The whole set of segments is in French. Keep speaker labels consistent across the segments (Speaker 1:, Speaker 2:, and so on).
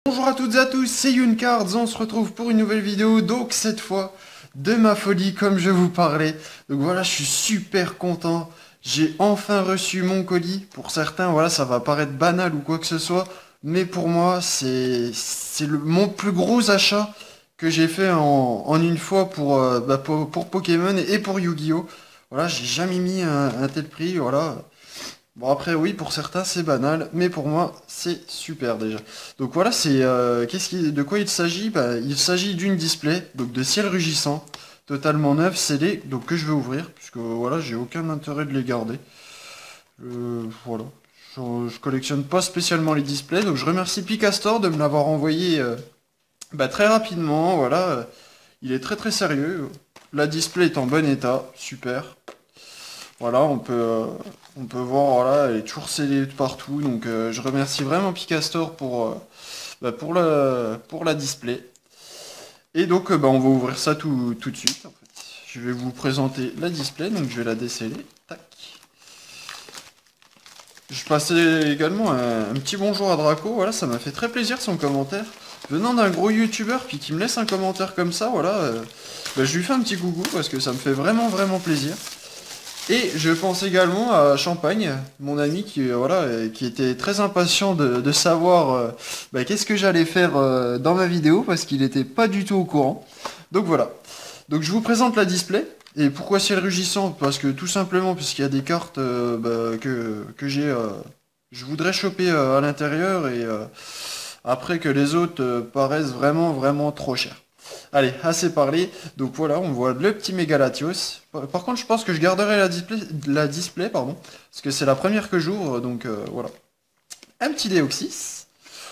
Speaker 1: Bonjour à toutes et à tous, c'est Youncards, on se retrouve pour une nouvelle vidéo, donc cette fois de ma folie comme je vous parlais. Donc voilà, je suis super content, j'ai enfin reçu mon colis. Pour certains, voilà, ça va paraître banal ou quoi que ce soit, mais pour moi, c'est mon plus gros achat que j'ai fait en une fois pour Pokémon et pour Yu-Gi-Oh! Voilà, j'ai jamais mis un tel prix, voilà. Bon après oui pour certains c'est banal mais pour moi c'est super déjà. Donc voilà c'est de quoi il s'agit? Bah, il s'agit d'une display donc de ciel rugissant totalement neuf scellé donc que je vais ouvrir puisque voilà j'ai aucun intérêt de les garder. Voilà je collectionne pas spécialement les displays donc je remercie Picastor de me l'avoir envoyé très rapidement voilà il est très très sérieux. La display est en bon état super. Voilà, on peut voir, voilà, elle est toujours scellée de partout. Donc je remercie vraiment Picastor pour la display. Et donc on va ouvrir ça tout de suite. En fait. Je vais vous présenter la display, donc je vais la déceller. Tac. Je passais également un petit bonjour à Draco, voilà, ça m'a fait très plaisir son commentaire. Venant d'un gros youtubeur, puis qui me laisse un commentaire comme ça, voilà, je lui fais un petit coucou parce que ça me fait vraiment vraiment plaisir. Et je pense également à Champagne, mon ami qui était très impatient de savoir qu'est-ce que j'allais faire dans ma vidéo parce qu'il n'était pas du tout au courant. Donc voilà. Donc je vous présente la display. Et pourquoi ciel rugissant? Parce que tout simplement puisqu'il y a des cartes je voudrais choper à l'intérieur et après que les autres paraissent vraiment vraiment trop chers. Allez, assez parlé. Donc voilà, on voit le petit Mégalatios. Par contre, je pense que je garderai la display, pardon, parce que c'est la première que j'ouvre, donc voilà. Un petit Deoxys.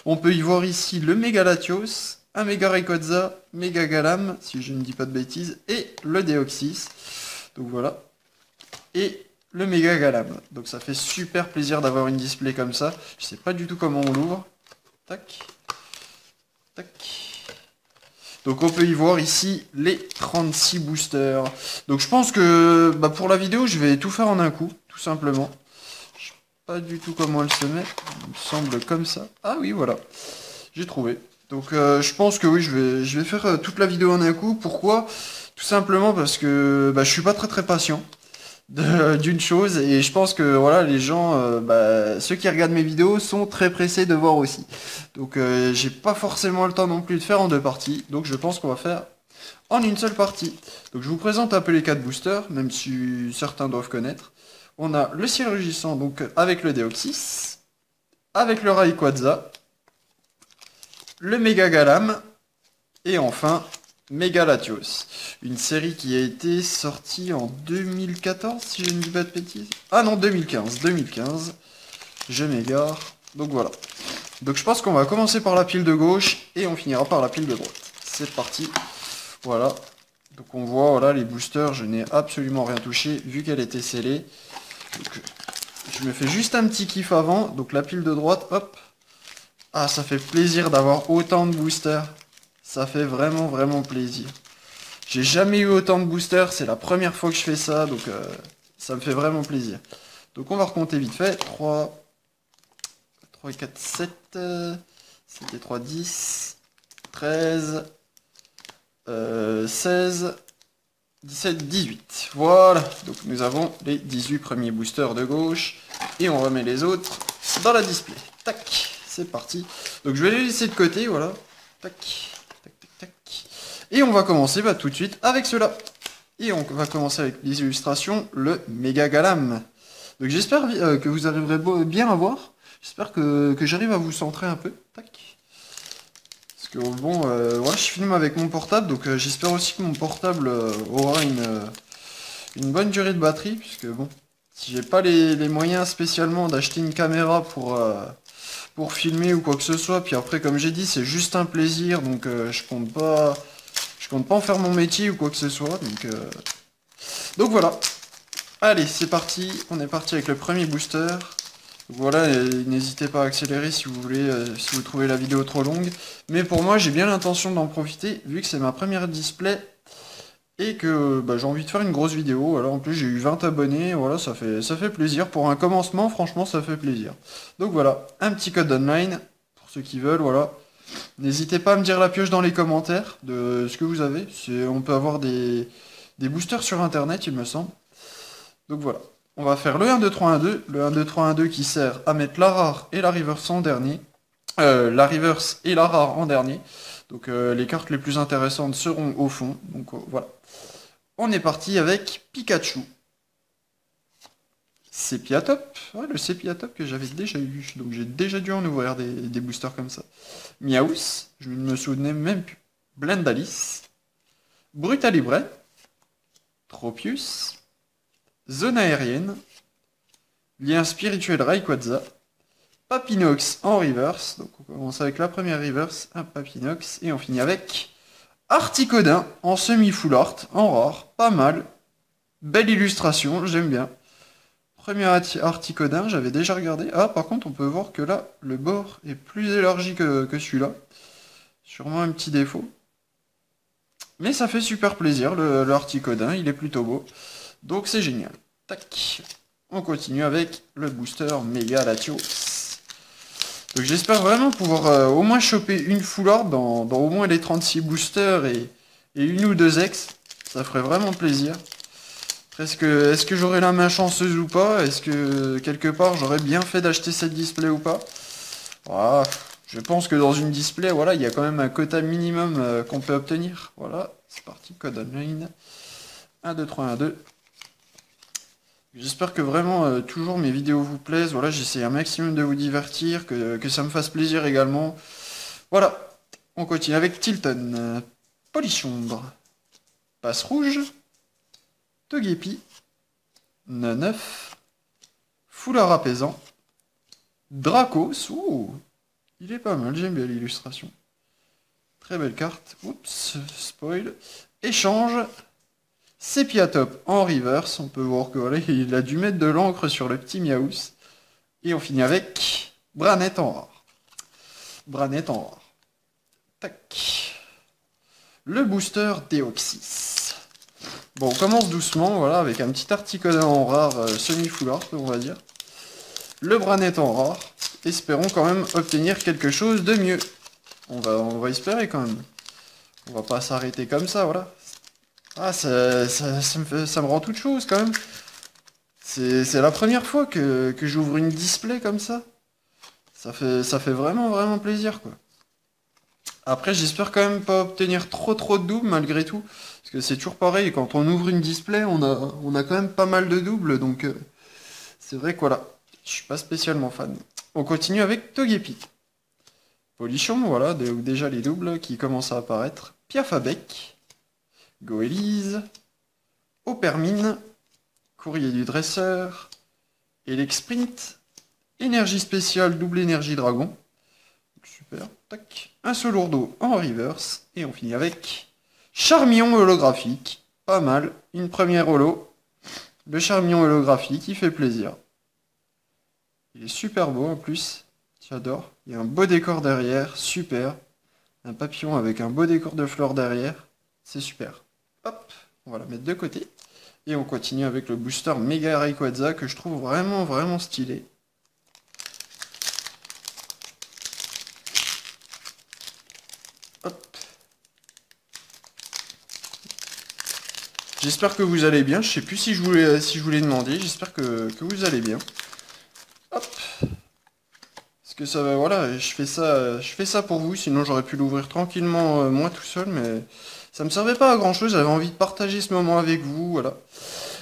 Speaker 1: On peut y voir ici le Mégalatios, un Méga Rayquaza, Méga Galam, si je ne dis pas de bêtises, et le Deoxys. Donc voilà. Et le Méga Galam. Donc ça fait super plaisir d'avoir une display comme ça. Je sais pas du tout comment on l'ouvre. Tac. Tac. Donc on peut y voir ici les 36 boosters. Donc je pense que pour la vidéo, je vais tout faire en un coup, tout simplement. Je sais pas du tout comment elle se met. Il me semble comme ça. Ah oui, voilà. J'ai trouvé. Donc je pense que oui, je vais faire toute la vidéo en un coup. Pourquoi? Tout simplement parce que je suis pas très très patient d'une chose et je pense que voilà les gens ceux qui regardent mes vidéos sont très pressés de voir aussi donc j'ai pas forcément le temps non plus de faire en deux parties donc je pense qu'on va faire en une seule partie. Donc je vous présente un peu les 4 boosters même si certains doivent connaître. On a le ciel rugissant donc avec le Deoxys, avec le Rayquaza, le Méga Galam et enfin Mégalatios, une série qui a été sortie en 2014, si je ne dis pas de bêtises. Ah non, 2015, je m'égare. Donc voilà. Donc je pense qu'on va commencer par la pile de gauche et on finira par la pile de droite. C'est parti. Voilà. Donc on voit, voilà, les boosters, je n'ai absolument rien touché vu qu'elle était scellée. Donc, je me fais juste un petit kiff avant. Donc la pile de droite, hop. Ah, ça fait plaisir d'avoir autant de boosters. Ça fait vraiment vraiment plaisir. J'ai jamais eu autant de boosters, c'est la première fois que je fais ça, donc ça me fait vraiment plaisir. Donc on va recompter vite fait. 3, 3 4, 7, c'était 3, 10, 13, 16, 17, 18. Voilà, donc nous avons les 18 premiers boosters de gauche. Et on remet les autres dans la display. Tac, c'est parti. Donc je vais les laisser de côté, voilà. Tac. Et on va commencer tout de suite avec cela. Et on va commencer avec les illustrations, le Méga Galam. Donc j'espère que vous arriverez bien à voir. J'espère que j'arrive à vous centrer un peu. Tac. Parce que bon, voilà, je filme avec mon portable, donc j'espère aussi que mon portable aura une bonne durée de batterie. Puisque bon, si j'ai pas les moyens spécialement d'acheter une caméra pour filmer ou quoi que ce soit, puis après comme j'ai dit, c'est juste un plaisir, donc je compte pas en faire mon métier ou quoi que ce soit, donc voilà. Allez, c'est parti, on est parti avec le premier booster. Donc voilà, n'hésitez pas à accélérer si vous voulez, si vous trouvez la vidéo trop longue. Mais pour moi, j'ai bien l'intention d'en profiter, vu que c'est ma première display, et que j'ai envie de faire une grosse vidéo. Alors en plus, j'ai eu 20 abonnés, voilà, ça fait plaisir. Pour un commencement, franchement, ça fait plaisir. Donc voilà, un petit code online, pour ceux qui veulent, voilà. N'hésitez pas à me dire la pioche dans les commentaires de ce que vous avez. On peut avoir des boosters sur internet, il me semble. Donc voilà. On va faire le 1, 2, 3, 1, 2. Le 1, 2, 3, 1, 2 qui sert à mettre la rare et la reverse en dernier. La reverse et la rare en dernier. Donc les cartes les plus intéressantes seront au fond. Donc voilà. On est parti avec Pikachu. Sepiatop. Ouais, le Sepiatop que j'avais déjà eu. Donc j'ai déjà dû en ouvrir des boosters comme ça. Miaus. Je ne me souvenais même plus. Blendalis. Brutalibre. Tropius. Zone aérienne. Lien spirituel Rayquaza. Papinox en reverse. Donc on commence avec la première reverse. Un Papinox. Et on finit avec Articodin en semi-full art. En rare. Pas mal. Belle illustration. J'aime bien. Premier Articodin. J'avais déjà regardé. Ah, par contre, on peut voir que là, le bord est plus élargi que celui-là. Sûrement un petit défaut. Mais ça fait super plaisir. Le Articodin, il est plutôt beau. Donc c'est génial. Tac. On continue avec le booster Méga Latios. Donc j'espère vraiment pouvoir au moins choper une full art dans au moins les 36 boosters et une ou deux ex. Ça ferait vraiment plaisir. Est-ce que j'aurai la main chanceuse ou pas? Est-ce que quelque part j'aurais bien fait d'acheter cette display ou pas? Voilà. Je pense que dans une display, voilà, il y a quand même un quota minimum qu'on peut obtenir. Voilà, c'est parti, code online. 1, 2, 3, 1, 2. J'espère que vraiment toujours mes vidéos vous plaisent. Voilà, j'essaie un maximum de vous divertir, que ça me fasse plaisir également. Voilà, on continue avec Tilton. Polichombre. Passe rouge. Togepi. Neuf. Foulard apaisant. Dracos. Ouh, il est pas mal, j'aime bien l'illustration. Très belle carte. Oups, spoil. Échange. Sepiatop en reverse, on peut voir que voilà, il a dû mettre de l'encre sur le petit Miaus. Et on finit avec Branette en rare. Branette en rare. Tac. Le booster Deoxys. Bon, on commence doucement, voilà, avec un petit Articodin en rare, semi-full art, on va dire. Le Branette en rare. Espérons quand même obtenir quelque chose de mieux. On va espérer quand même. On va pas s'arrêter comme ça, voilà. Ah, ça me rend toute chose quand même. C'est la première fois que j'ouvre une display comme ça. Ça fait vraiment, vraiment plaisir, quoi. Après, j'espère quand même pas obtenir trop de doubles malgré tout. Parce que c'est toujours pareil, quand on ouvre une display, on a quand même pas mal de doubles. Donc, c'est vrai que voilà, je suis pas spécialement fan. On continue avec Togepi. Polichon, voilà, déjà les doubles qui commencent à apparaître. Piafabec. Goélise. Opermine. Courrier du dresseur. Sprint. Énergie spéciale, double énergie dragon. Super, tac. Un Solourdo en reverse. Et on finit avec Charmillon holographique. Pas mal. Une première holo. Le Charmillon holographique, il fait plaisir. Il est super beau en plus. J'adore. Il y a un beau décor derrière. Super. Un papillon avec un beau décor de fleurs derrière. C'est super. Hop, on va la mettre de côté. Et on continue avec le booster Mega Rayquaza que je trouve vraiment, vraiment stylé. Hop. J'espère que vous allez bien. Je sais plus si je vous l'ai demandé. J'espère que vous allez bien. Hop. Parce que ça va, voilà, je fais ça pour vous. Sinon j'aurais pu l'ouvrir tranquillement moi tout seul, mais ça me servait pas à grand chose. J'avais envie de partager ce moment avec vous, voilà.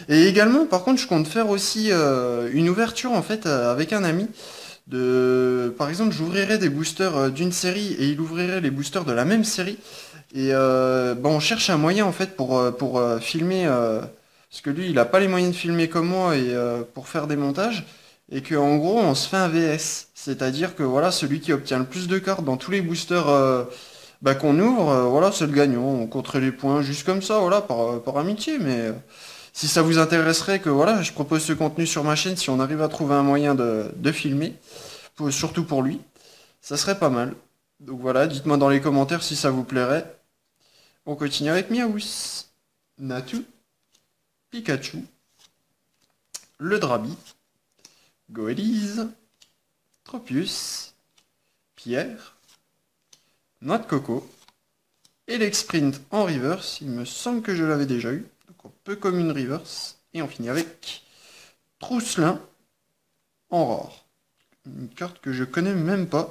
Speaker 1: Et également, par contre, je compte faire aussi une ouverture en fait avec un ami. Par exemple, j'ouvrirai des boosters d'une série et il ouvrirait les boosters de la même série. Et bon, on cherche un moyen en fait pour filmer, parce que lui, il a pas les moyens de filmer comme moi et pour faire des montages. Et que en gros, on se fait un VS. C'est-à-dire que voilà, celui qui obtient le plus de cartes dans tous les boosters qu'on ouvre, voilà, c'est le gagnant. On compterait les points juste comme ça, voilà, par amitié, mais. Si ça vous intéresserait que voilà, je propose ce contenu sur ma chaîne, si on arrive à trouver un moyen de filmer, surtout pour lui, ça serait pas mal. Donc voilà, dites-moi dans les commentaires si ça vous plairait. On continue avec Miaous, Natu, Pikachu, le Drabi, Goélise, Tropius, Pierre, Noix de coco. Sprint en reverse, il me semble que je l'avais déjà eu. Donc on peut comme une reverse. Et on finit avec Trousselin en rare. Une carte que je connais même pas.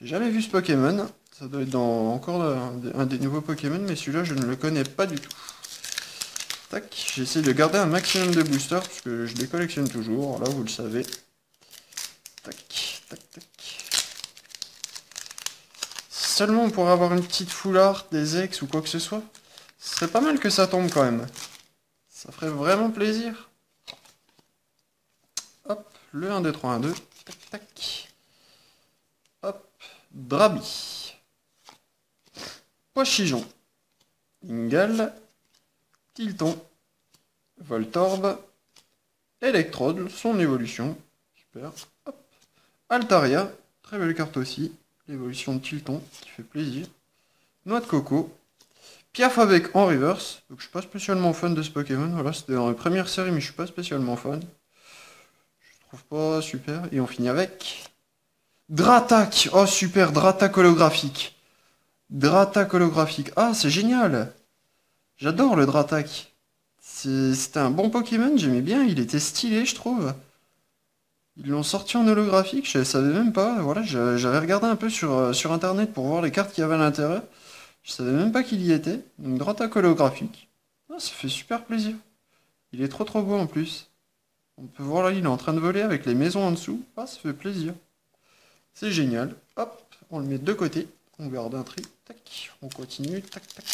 Speaker 1: J'ai jamais vu ce Pokémon. Ça doit être dans encore un des nouveaux Pokémon, mais celui-là je ne le connais pas du tout. Tac, j'essaie de garder un maximum de boosters, parce que je les collectionne toujours, là vous le savez. Tac, tac, tac. Seulement on pourrait avoir une petite foulard, des ex ou quoi que ce soit. Ce serait pas mal que ça tombe quand même. Ça ferait vraiment plaisir. Hop, le 1, 2, 3, 1, 2. Tac, tac. Hop, Drabi. Pochijon. Ingal. Tilton. Voltorb. Electrode, son évolution. Super. Hop. Altaria. Très belle carte aussi. L'évolution de Tilton, qui fait plaisir. Noix de coco. Piaf avec en reverse. Donc je suis pas spécialement fan de ce Pokémon. Voilà, c'était dans la première série, mais je suis pas spécialement fan. Je trouve pas super. Et on finit avec Dratak. Oh super, Dratak holographique. Dratak holographique. Ah, c'est génial. J'adore le Dratak. C'était un bon Pokémon, j'aimais bien. Il était stylé, je trouve. Ils l'ont sorti en holographique, je savais même pas. Voilà, j'avais regardé un peu sur internet pour voir les cartes qu'il y avait à l'intérieur. Je savais même pas qu'il y était. Donc Dratak holographique. Ah, ça fait super plaisir. Il est trop beau en plus. On peut voir là, il est en train de voler avec les maisons en dessous. Ah, ça fait plaisir. C'est génial. Hop, on le met de côté. On garde un tri. Tac, on continue. Tac, tac.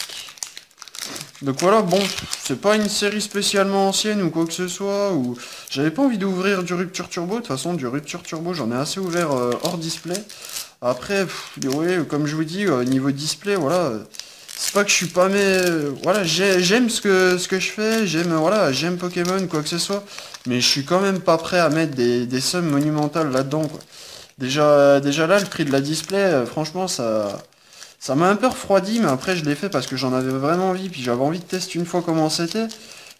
Speaker 1: Donc voilà, bon, c'est pas une série spécialement ancienne ou quoi que ce soit, ou j'avais pas envie d'ouvrir du Rupture Turbo. De toute façon, du Rupture Turbo, j'en ai assez ouvert hors display. Après, ouais, comme je vous dis, niveau display, voilà, c'est pas que je suis pas, mais voilà, j'aime ce que je fais, j'aime Pokémon, quoi que ce soit, mais je suis quand même pas prêt à mettre des sommes monumentales là-dedans, quoi. Déjà là, le prix de la display, franchement, ça m'a un peu refroidi, mais après je l'ai fait parce que j'en avais vraiment envie, puis j'avais envie de tester une fois comment c'était.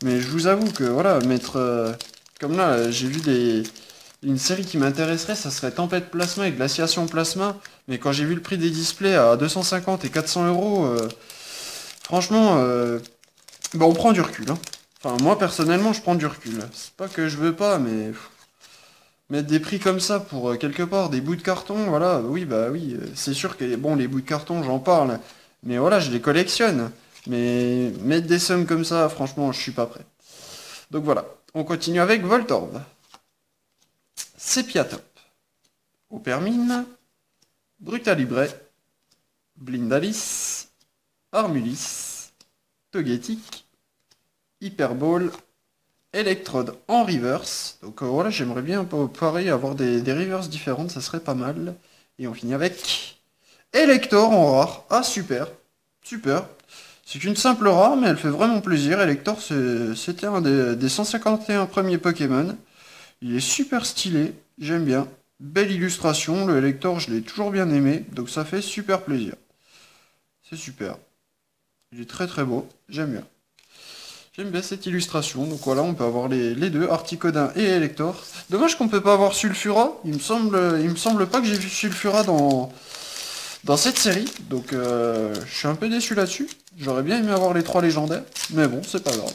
Speaker 1: Mais je vous avoue que voilà, mettre comme là, j'ai vu une série qui m'intéresserait, ça serait Tempête Plasma et Glaciation Plasma. Mais quand j'ai vu le prix des displays à 250 et 400 euros, franchement, bah, on prend du recul, hein. Enfin, moi personnellement, je prends du recul. C'est pas que je veux pas, mais mettre des prix comme ça pour quelque part des bouts de carton, voilà, oui, bah oui, c'est sûr que bon, les bouts de carton, j'en parle, mais voilà, je les collectionne. Mais mettre des sommes comme ça, franchement, je suis pas prêt. Donc voilà, on continue avec Voltorb. Sepiatop. Opermine. Brutalibré. Blindalis. Armulis. Togetic. Hyperball. Electrode en reverse. Donc voilà, j'aimerais bien pareil avoir des reverse différentes, ça serait pas mal. Et on finit avec Elector en rare. Ah super, super. C'est une simple rare, mais elle fait vraiment plaisir. Elector, c'était un des 151 premiers Pokémon. Il est super stylé, j'aime bien. Belle illustration, le Elector, je l'ai toujours bien aimé, donc ça fait super plaisir. C'est super. Il est très beau, j'aime bien. J'aime bien cette illustration, donc voilà, on peut avoir les deux, Articodin et Elector. Dommage qu'on peut pas avoir Sulfura, il me semble pas que j'ai vu Sulfura dans cette série, donc je suis un peu déçu là-dessus. J'aurais bien aimé avoir les trois légendaires, mais bon, c'est pas grave.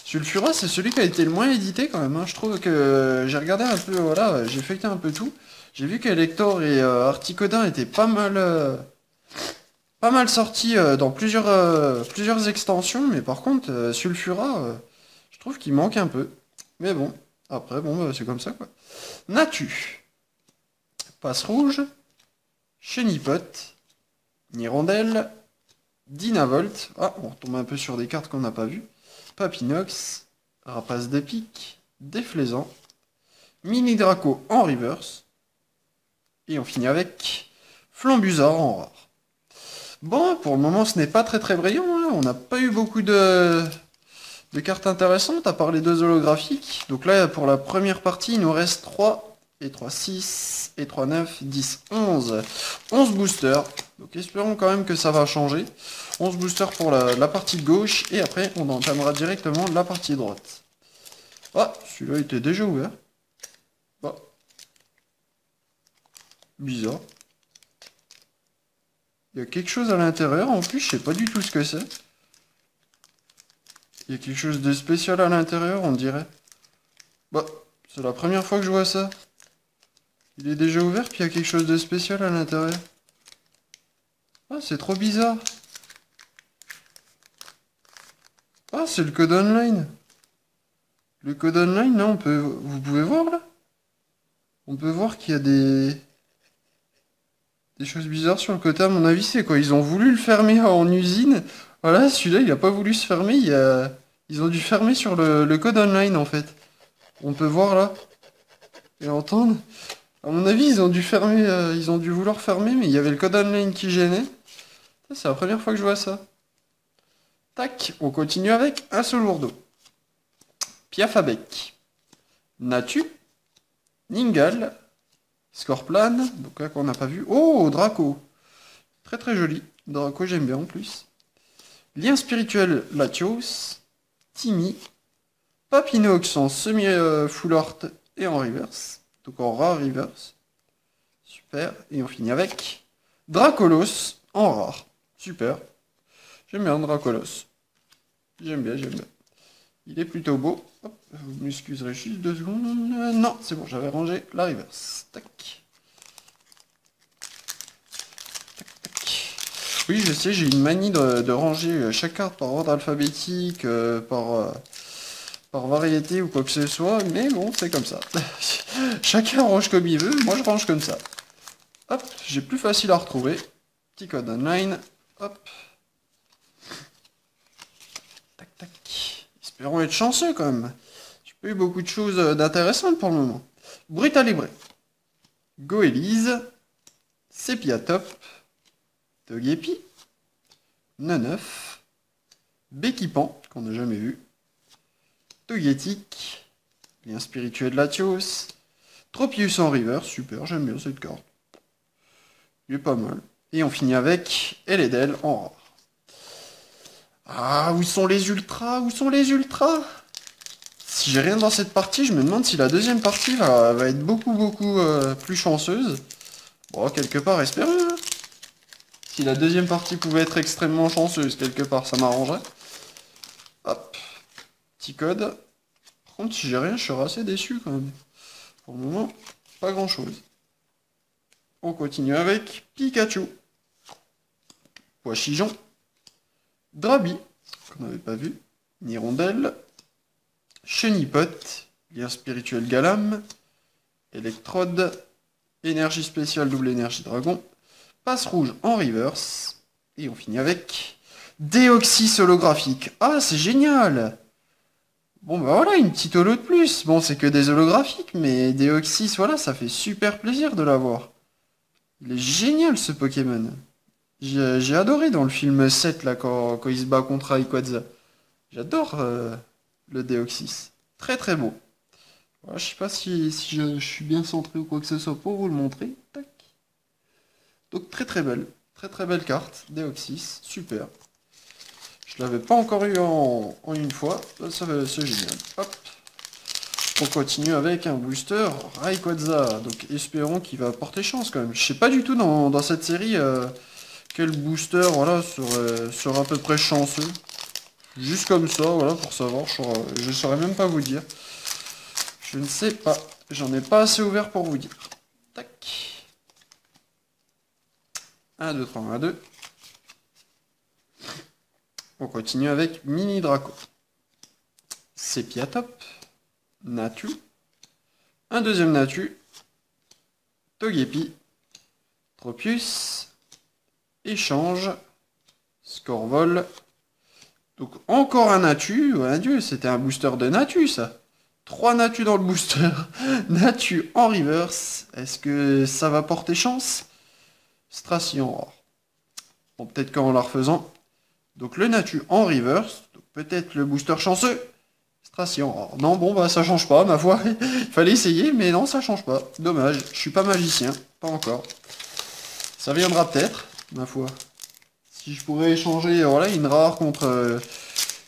Speaker 1: Sulfura, c'est celui qui a été le moins édité quand même, hein. Je trouve que j'ai regardé un peu, voilà, j'ai feuilleté un peu tout. J'ai vu qu'Elector et Articodin étaient pas mal sorti dans plusieurs extensions, mais par contre, Sulfura, je trouve qu'il manque un peu. Mais bon, après, bon, bah, c'est comme ça, quoi. Natu. Passe rouge. Chenipot. Nirondelle. Dynavolt. Ah, on retombe un peu sur des cartes qu'on n'a pas vues. Papinox. Rapace d'épique. Déflaisant. Mini Draco en reverse. Et on finit avec Flambuzard en rare. Bon, pour le moment, ce n'est pas très brillant, hein. On n'a pas eu beaucoup de cartes intéressantes, à part les deux holographiques. Donc là, pour la première partie, il nous reste 3, et 3, 6, et 3, 9, 10, 11. 11 boosters. Donc espérons quand même que ça va changer. 11 boosters pour la partie de gauche, et après, on entamera directement la partie droite. Ah, celui-là était déjà ouvert. Bah. Bizarre. Il y a quelque chose à l'intérieur, en plus, je sais pas du tout ce que c'est. Il y a quelque chose de spécial à l'intérieur, on dirait. Bah, c'est la première fois que je vois ça. Il est déjà ouvert, puis il y a quelque chose de spécial à l'intérieur. Ah, c'est trop bizarre. Ah, c'est le code online. Le code online, là, vous pouvez voir, là? On peut voir qu'il y a des choses bizarres sur le côté. À mon avis, c'est quoi? Ils ont voulu le fermer en usine. Voilà, celui-là, il a pas voulu se fermer. Ils ont dû fermer sur le code online, en fait. On peut voir, là, et entendre. À mon avis, ils ont dû fermer, ils ont dû vouloir fermer, mais il y avait le code online qui gênait. C'est la première fois que je vois ça. Tac, on continue avec un seul lourdeau. Piafabec, Natu, Ningal, Scorplan, donc là qu'on n'a pas vu. Oh, Draco. Très très joli. Draco, j'aime bien en plus. Lien spirituel, Latios, Timmy, Papinox en semi-full art et en reverse. Donc en rare reverse. Super. Et on finit avec Dracolos en rare. Super. J'aime bien Dracolos. J'aime bien, j'aime bien. Il est plutôt beau. Hop, vous m'excuserez juste 2 secondes. Non, c'est bon, j'avais rangé la reverse. Tac. Tac, tac. Oui, je sais, j'ai une manie de ranger chaque carte par ordre alphabétique, par variété ou quoi que ce soit, mais bon, c'est comme ça. Chacun range comme il veut, moi je range comme ça. Hop, j'ai plus facile à retrouver. Petit code online. Hop. Tac, tac. Espérons être chanceux quand même. J'ai pas eu beaucoup de choses d'intéressantes pour le moment. Brutal Libre. Goélise. Sepia Top. Togepi. Neneuf. Béquipan, qu'on n'a jamais vu. Togetic. Lien spirituel de Latios. Tropius en river. Super, j'aime bien cette carte. Il est pas mal. Et on finit avec Eledel en rare. Ah, où sont les ultras? Où sont les ultras? Si j'ai rien dans cette partie, je me demande si la deuxième partie va être beaucoup plus chanceuse. Bon, quelque part, espérons. Hein. Si la deuxième partie pouvait être extrêmement chanceuse, quelque part, ça m'arrangerait. Hop. Petit code. Par contre, si j'ai rien, je serai assez déçu quand même. Pour le moment, pas grand chose. On continue avec Pikachu. Poichijon. Drabi, qu'on n'avait pas vu. Nirondelle. Chenipot. Lien spirituel Galam. Electrode. Énergie spéciale double énergie dragon. Passe rouge en reverse. Et on finit avec Déoxys holographique. Ah, c'est génial! Bon, bah voilà, une petite holo de plus. Bon, c'est que des holographiques, mais Déoxys, voilà, ça fait super plaisir de l'avoir. Il est génial, ce Pokémon. J'ai adoré dans le film 7, là, quand il se bat contre Rayquaza. J'adore le Déoxys. Très très beau. Voilà, je sais pas si je suis bien centré ou quoi que ce soit pour vous le montrer. Tac. Donc très très belle. Très très belle carte. Déoxys. Super. Je l'avais pas encore eu en une fois. Ça c'est génial. Hop. On continue avec un booster Rayquaza. Donc espérons qu'il va porter chance quand même. Je sais pas du tout dans cette série quel booster voilà, serait à peu près chanceux. Juste comme ça, voilà, pour savoir. Je saurais même pas vous dire. Je ne sais pas. J'en ai pas assez ouvert pour vous dire. Tac. 1, 2, 3, 1, 2. On continue avec Mini Draco. Sepia Top. Natu. Un deuxième Natu. Togepi. Tropius. Échange. Scorvol. Donc encore un Natu. Oh, Dieu, c'était un booster de Natu ça. 3 Natu dans le booster. Natu en reverse. Est-ce que ça va porter chance? Stracy en rare. Bon, peut-être qu'en la refaisant. Donc le Natu en reverse. Peut-être le booster chanceux. Stracy en rare. Non, bon, bah ça change pas, ma foi. Il fallait essayer, mais non, ça change pas. Dommage. Je suis pas magicien. Pas encore. Ça viendra peut-être, ma foi. Si je pourrais échanger voilà, une rare contre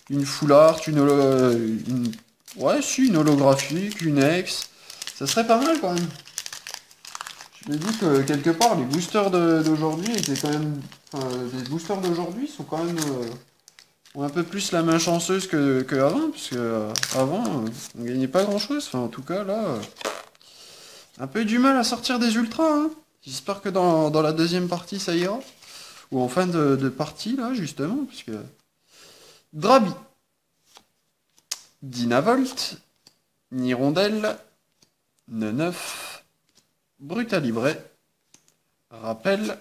Speaker 1: une full art, ouais, si, une holographique, une ex, ça serait pas mal quand même. Je me dis que quelque part, les boosters d'aujourd'hui étaient quand même les boosters d'aujourd'hui sont quand même ont un peu plus la main chanceuse que avant, parce que avant, on gagnait pas grand-chose. Enfin, en tout cas, là, un peu du mal à sortir des ultras, hein. J'espère que dans la deuxième partie, ça ira. Ou en fin de partie, là, justement, parce que... Drabi. Dynavolt. Nirondelle. Neneuf. Brutalibre. Rappel.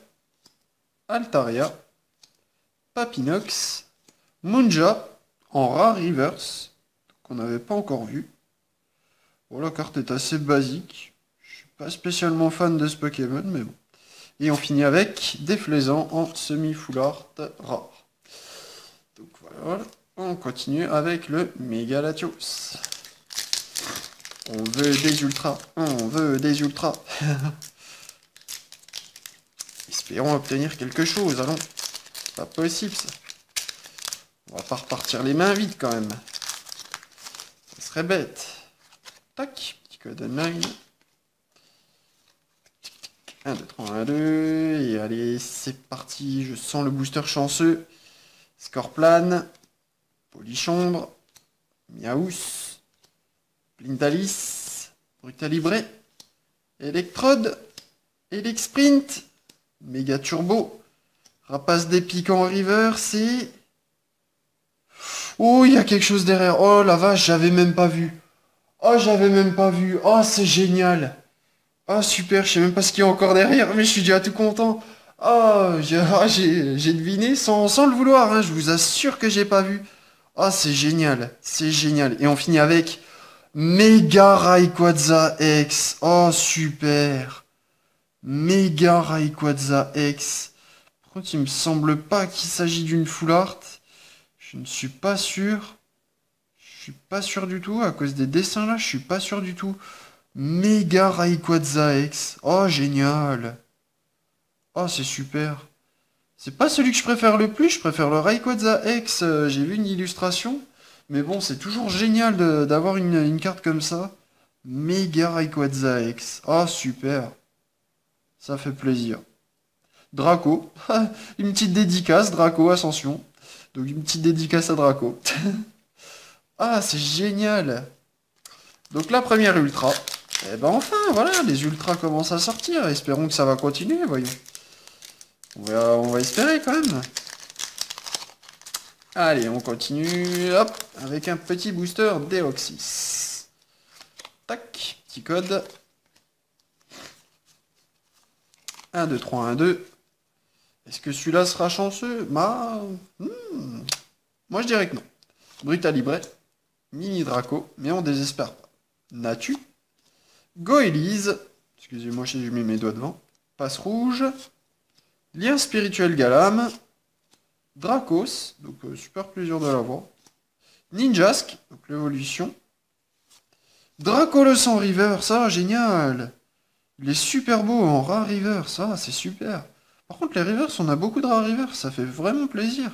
Speaker 1: Altaria. Papinox. Munja. En rare reverse. Qu'on n'avait pas encore vu. Bon, la carte est assez basique. Je suis pas spécialement fan de ce Pokémon, mais bon. Et on finit avec Déflaisant en semi-full art rare. Donc voilà, on continue avec le Méga Latios. On veut des ultras, on veut des ultras. Espérons obtenir quelque chose, allons. C'est pas possible ça. On va pas repartir les mains vides quand même. Ça serait bête. Tac, petit code online. 1, 2, 3, 1, 2, et allez, c'est parti, je sens le booster chanceux. Scorplane, Polichombre, Miaous, Plintalis, Brutalibre, Electrode, Elexprint, Méga Turbo, Rapace d'épique en river, c'est... Oh, il y a quelque chose derrière. Oh la vache, j'avais même pas vu. Oh, j'avais même pas vu. Oh, c'est génial. Ah super, je sais même pas ce qu'il y a encore derrière, mais je suis déjà tout content. J'ai deviné sans le vouloir, hein, je vous assure que j'ai pas vu. Ah c'est génial, c'est génial. Et on finit avec Mega Rayquaza X. Oh super. Mega Rayquaza X. Par contre, il me semble pas qu'il s'agit d'une full art. Je ne suis pas sûr. Je suis pas sûr du tout, à cause des dessins là, je suis pas sûr du tout. Mega Rayquaza X. Oh, génial. Oh, c'est super. C'est pas celui que je préfère le plus, je préfère le Rayquaza X. J'ai vu une illustration. Mais bon, c'est toujours génial d'avoir une carte comme ça. Mega Rayquaza X. Oh, super. Ça fait plaisir. Draco. Une petite dédicace, Draco, Ascension. Donc une petite dédicace à Draco. Ah, c'est génial. Donc la première ultra. Et ben enfin, voilà, les ultras commencent à sortir. Espérons que ça va continuer, voyons. On va espérer quand même. Allez, on continue. Hop, avec un petit booster Deoxys. Tac, petit code. 1, 2, 3, 1, 2. Est-ce que celui-là sera chanceux? Moi je dirais que non. Brutalibre. Mini Draco, mais on désespère pas. Natu. Goélise, excusez-moi, j'ai mis mes doigts devant. Passe rouge. Lien spirituel Galam. Dracos, donc super plaisir de l'avoir. Ninjask, donc l'évolution. Dracolos en river, ça, génial. Il est super beau en rare river, ça, c'est super. Par contre, les rivers, on a beaucoup de rare river, ça fait vraiment plaisir.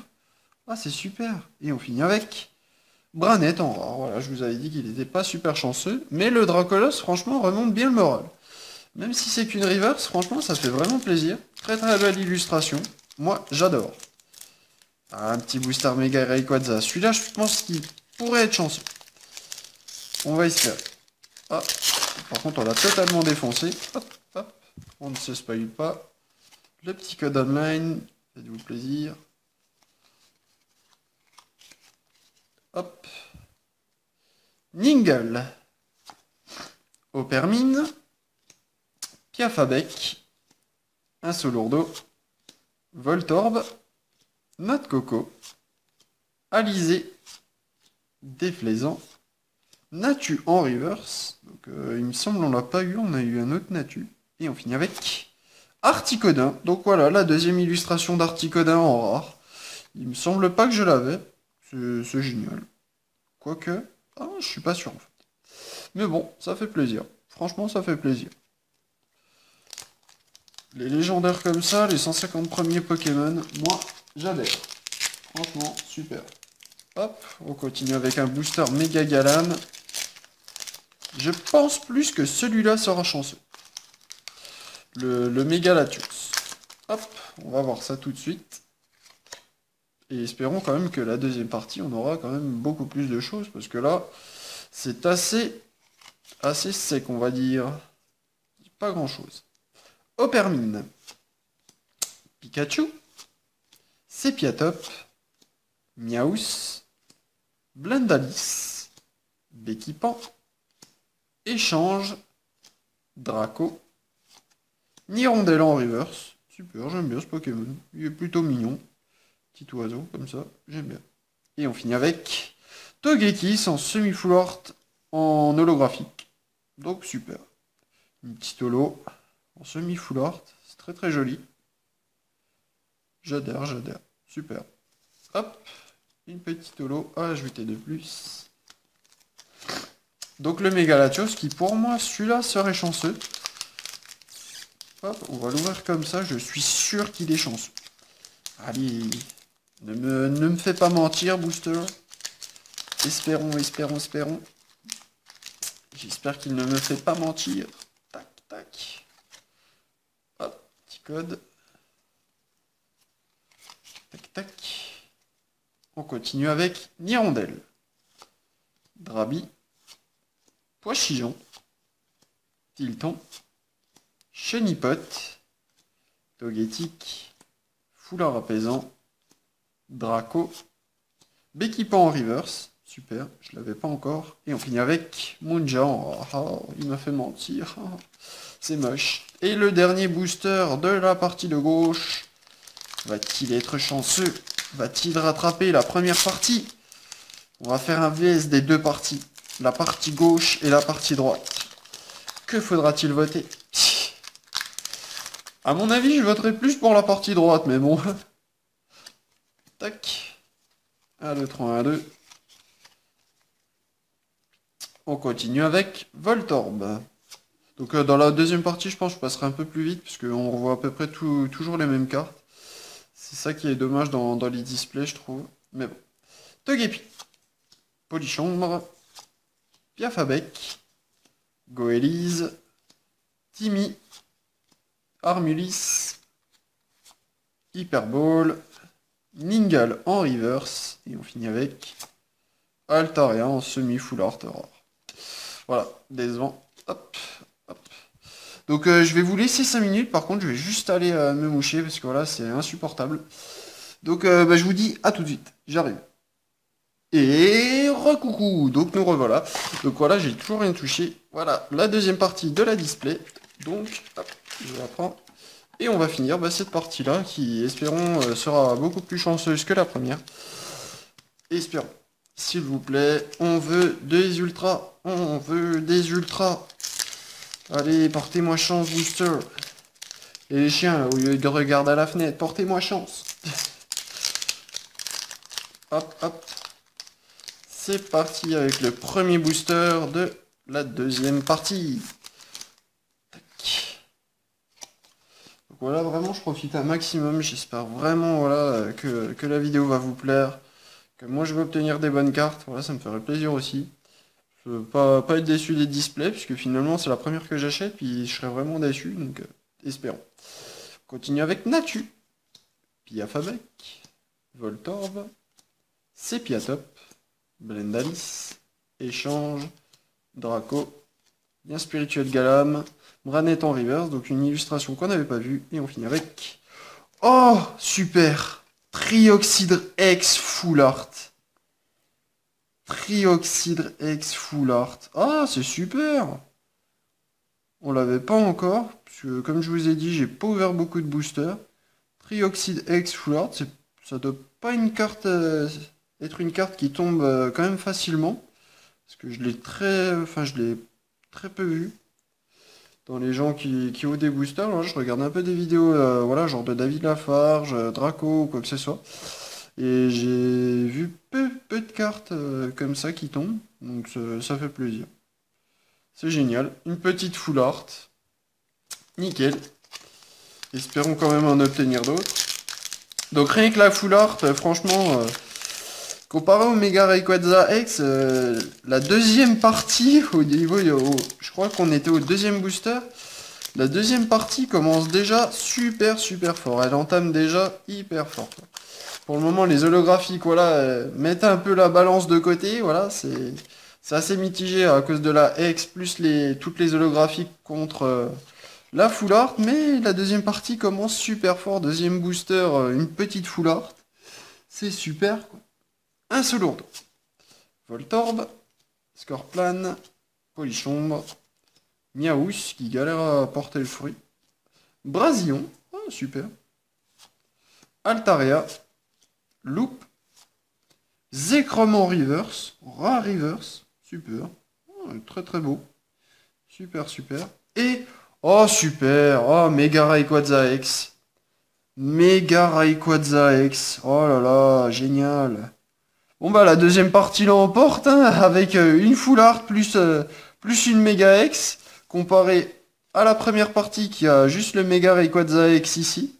Speaker 1: Ah, c'est super. Et on finit avec Branette en rare. Voilà, je vous avais dit qu'il n'était pas super chanceux. Mais le Dracolos, franchement, remonte bien le moral. Même si c'est qu'une reverse, franchement, ça fait vraiment plaisir. Très très belle illustration. Moi, j'adore. Un petit booster Mega Rayquaza. Celui-là, je pense qu'il pourrait être chanceux. On va espérer. Ah, par contre, on l'a totalement défoncé. Hop, hop. On ne se spoil pas. Le petit code online. Faites-vous plaisir. Hop. Ningle. Opermine. Piafabec. Un Solourdo. Voltorb. Noix de coco. Alizé. Déflaisant. Natu en reverse. Donc, il me semble on l'a pas eu, on a eu un autre Natu. Et on finit avec Articodin. Donc voilà, la deuxième illustration d'Articodin en rare. Il me semble pas que je l'avais. C'est génial. Quoique, je suis pas sûr en fait. Mais bon, ça fait plaisir. Franchement, ça fait plaisir. Les légendaires comme ça, les 150 premiers Pokémon, moi, j'adhère. Franchement, super. Hop, on continue avec un booster Méga Galam. Je pense plus que celui-là sera chanceux. Le Méga Latios. Hop. on va voir ça tout de suite. Et espérons quand même que la deuxième partie, on aura quand même beaucoup plus de choses. Parce que là, c'est assez sec, on va dire. Pas grand-chose. Opermine. Pikachu. Sepiatop. Miaus. Blendalis. Béquipan. Échange. Draco. Nirondelle en reverse. Super, j'aime bien ce Pokémon. Il est plutôt mignon. Petit oiseau, comme ça, j'aime bien. Et on finit avec Togekiss en semi-full art en holographique. Donc super. Une petite holo en semi-full art. C'est très très joli. J'adore, j'adore. Super. Hop. Une petite holo à ajouter de plus. Donc le Mégalatios qui pour moi celui-là serait chanceux. Hop, on va l'ouvrir comme ça, je suis sûr qu'il est chanceux. Allez, ne me fais pas mentir, Booster. Espérons, espérons, espérons. J'espère qu'il ne me fait pas mentir. Tac, tac. Hop, petit code. Tac, tac. On continue avec Nirondelle. Drabi. Pois-chigeon. Tilton. Chenipot. Togetic. Foulard apaisant. Draco. Béquipan en reverse. Super, je l'avais pas encore. Et on finit avec Moonjan. Il m'a fait mentir. C'est moche. Et le dernier booster de la partie de gauche. Va-t-il être chanceux? Va-t-il rattraper la première partie? On va faire un VS des deux parties. La partie gauche et la partie droite. Que faudra-t-il voter? À mon avis, je voterai plus pour la partie droite, mais bon. Tac. 1, 2, 3, 1, 2. On continue avec Voltorb. Donc dans la deuxième partie, je pense que je passerai un peu plus vite, puisqu'on revoit à peu près toujours les mêmes cartes. C'est ça qui est dommage dans les displays, je trouve. Mais bon. Togepi. Polichombre. Piafabec. Goélise. Timmy. Armulis. Hyperball. Ningal en reverse. Et on finit avec Altaria en semi-full art aurore. Voilà, décevant. Hop, hop. Donc je vais vous laisser 5 minutes. Par contre, je vais juste aller me moucher parce que voilà, c'est insupportable. Donc je vous dis à tout de suite. J'arrive. Et recoucou. Donc nous revoilà. Donc voilà, j'ai toujours rien touché. Voilà, la deuxième partie de la display. Donc, hop, je la prends. Et on va finir cette partie-là qui, espérons, sera beaucoup plus chanceuse que la première. Espérons. S'il vous plaît, on veut des ultras. On veut des ultras. Allez, portez-moi chance, Booster. Et les chiens, au lieu de regarder à la fenêtre, portez-moi chance. Hop, hop. C'est parti avec le premier booster de la deuxième partie. Donc voilà, vraiment, je profite un maximum. J'espère vraiment voilà, que la vidéo va vous plaire. Que moi, je vais obtenir des bonnes cartes. Voilà, ça me ferait plaisir aussi. Je veux pas être déçu des displays, puisque finalement, c'est la première que j'achète. Puis je serais vraiment déçu, donc espérons. On continue avec Natu. Piafabec. Voltorb. Sepiatop. Blendalis. Échange. Draco. Bien spirituel Galam. Branet en reverse, donc une illustration qu'on n'avait pas vue. Et on finit avec... Oh, super! Trioxydre X Full Art. Trioxydre X Full Art. Ah, c'est super! On l'avait pas encore, parce que comme je vous ai dit, j'ai pas ouvert beaucoup de boosters. Trioxydre X Full Art, ça doit pas être une carte qui tombe quand même facilement. Parce que je l'ai très peu vu. Dans les gens qui ont des boosters, là, je regarde un peu des vidéos, voilà, genre de David Lafarge, Draco ou quoi que ce soit. Et j'ai vu peu de cartes comme ça qui tombent, donc ça fait plaisir. C'est génial. Une petite full art. Nickel. Espérons quand même en obtenir d'autres. Donc rien que la full art, franchement, comparé au Mega Rayquaza X, la deuxième partie, au niveau, je crois qu'on était au deuxième booster. La deuxième partie commence déjà super fort. Elle entame déjà hyper fort. Pour le moment, les holographiques, voilà, mettent un peu la balance de côté. Voilà, c'est assez mitigé à cause de la X plus toutes les holographiques contre la full art. Mais la deuxième partie commence super fort. Deuxième booster, une petite full art. C'est super, quoi. Un Solourdo. Voltorb. Scorplan. Polichombre. Miaouss qui galère à porter le fruit. Brasillon. Ah, super. Altaria. Loop. Zekrom en reverse. Rare reverse. Super. Ah, très beau. Super. Et... oh super. Oh, Mega Rayquaza X. Mega Rayquaza X. Oh là là, génial. Bon bah la deuxième partie l'emporte, hein, avec une full art plus une Mega X, comparé à la première partie qui a juste le Mega Rayquaza X ici.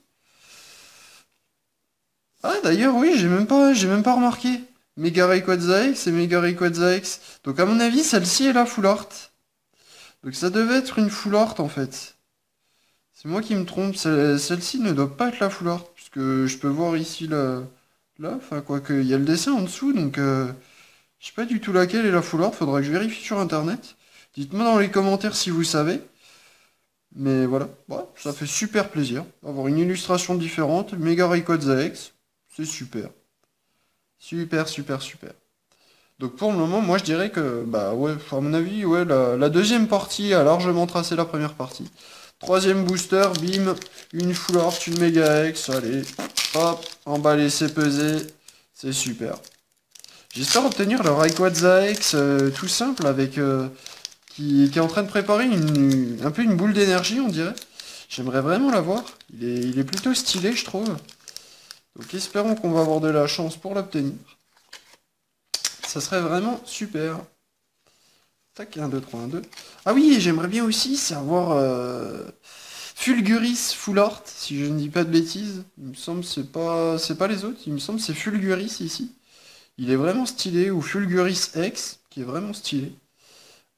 Speaker 1: Ah d'ailleurs oui, j'ai même pas remarqué. Mega Rayquaza X et Mega Rayquaza X. Donc à mon avis, celle-ci est la full art. Donc ça devait être une full art en fait. C'est moi qui me trompe, celle-ci ne doit pas être la full art, puisque je peux voir ici là, enfin quoique, il y a le dessin en dessous, donc je sais pas du tout laquelle est la full art, faudra que je vérifie sur internet. Dites-moi dans les commentaires si vous savez. Mais voilà, ouais, ça fait super plaisir d'avoir une illustration différente. Mega Rayquaza X, c'est super. Super. Donc pour le moment, moi je dirais que, bah ouais, à mon avis, ouais, la deuxième partie a largement tracé la première partie. Troisième booster, bim, une full art, une Mega X, allez, hop, emballé, c'est pesé, c'est super. J'espère obtenir le Rayquaza X tout simple avec qui est en train de préparer un peu une boule d'énergie, on dirait. J'aimerais vraiment l'avoir. Il est plutôt stylé, je trouve. Donc espérons qu'on va avoir de la chance pour l'obtenir. Ça serait vraiment super. Tac, 1, 2, 3, 1, 2. Ah oui, j'aimerais bien aussi savoir Fulguris Full Art, si je ne dis pas de bêtises. Il me semble que c'est pas les autres, il me semble que c'est Fulguris ici. Il est vraiment stylé, ou Fulguris X, qui est vraiment stylé.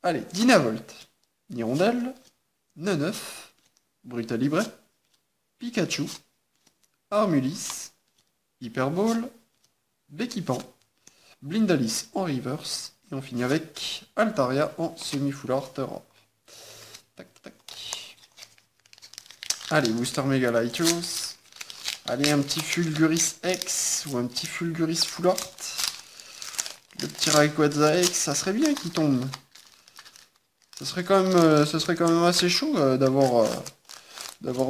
Speaker 1: Allez, Dynavolt, Hirondelle, Neneuf, Brutalibre, Pikachu, Armulis, Hyperball, Bekipan, Blindalis en reverse, et on finit avec Altaria en semi-full art rare. Tac. Allez, Booster Mega Latios. Allez, un petit Fulguris X ou un petit Fulguris full art. Le petit Rayquaza X, ça serait bien qu'il tombe. Ce serait quand même assez chaud d'avoir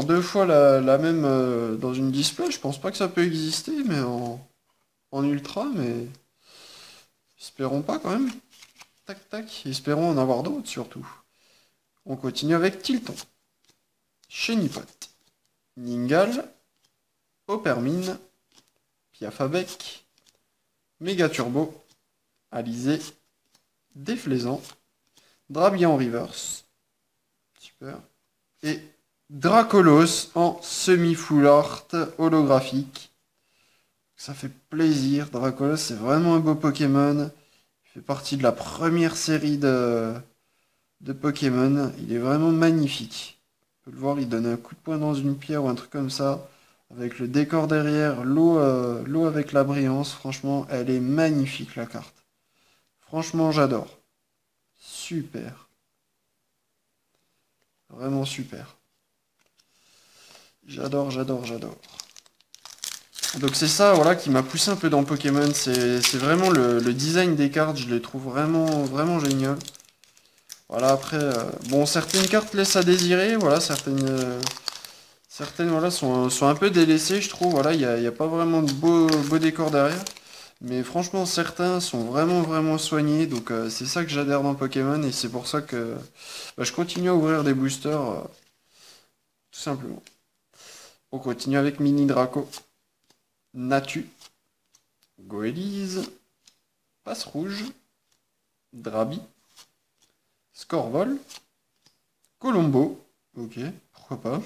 Speaker 1: deux fois la même dans une display. Je pense pas que ça peut exister, mais en ultra, mais espérons pas quand même. Tac. Espérons en avoir d'autres surtout. On continue avec Tilton, Chenipot, Ningal, Opermine, Piafabec, Méga Turbo, Alizé, Déflaisant, Drabian en reverse, super, et Dracolos en semi-full art holographique. Ça fait plaisir, Dracolos c'est vraiment un beau Pokémon. Il fait partie de la première série de Pokémon. Il est vraiment magnifique. On peut le voir, il donne un coup de poing dans une pierre ou un truc comme ça. Avec le décor derrière, l'eau avec la brillance. Franchement, elle est magnifique la carte. Franchement, j'adore. Super. Vraiment super. J'adore. Donc c'est ça voilà, qui m'a poussé un peu dans Pokémon. C'est vraiment le design des cartes. Je les trouve vraiment génial. Voilà, après, bon, certaines cartes laissent à désirer. Voilà, certaines voilà, sont un peu délaissées, je trouve. Voilà, il n'y a pas vraiment de beau décor derrière. Mais franchement, certains sont vraiment soignés. Donc c'est ça que j'adhère dans Pokémon. Et c'est pour ça que je continue à ouvrir des boosters. Tout simplement. On continue avec Mini Draco, Natu, Goélise, Passe Rouge, Drabi, Scorvol, Colombo, ok, pourquoi pas,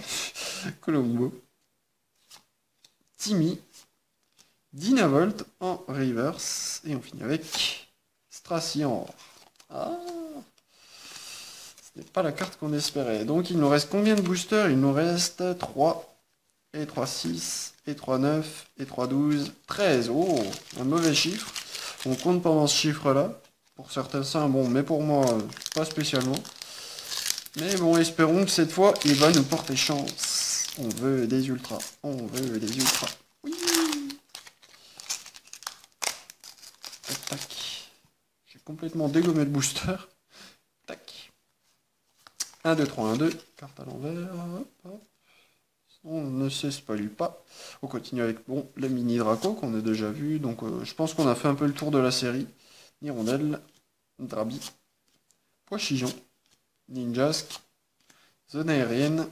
Speaker 1: Colombo, Timmy, Dynavolt en reverse, et on finit avec Stracy en or. Ah, Ce n'est pas la carte qu'on espérait. Donc il nous reste combien de boosters? Il nous reste 3, et 3, 6, et 3, 9, et 3, 12, 13. Oh, un mauvais chiffre. On compte pendant ce chiffre-là. Pour certains, c'est un bon, mais pour moi, pas spécialement. Mais bon, espérons que cette fois, il va nous porter chance. On veut des ultras. On veut des ultras. Oui. Tac, tac. J'ai complètement dégommé le booster. Tac. 1, 2, 3, 1, 2. Carte à l'envers. Hop, hop. On ne s'espoile pas. On continue avec bon, le mini Draco qu'on a déjà vu. Donc je pense qu'on a fait un peu le tour de la série. Hirondelle, Drabi, Poichigeon, Ninjask, Zone aérienne,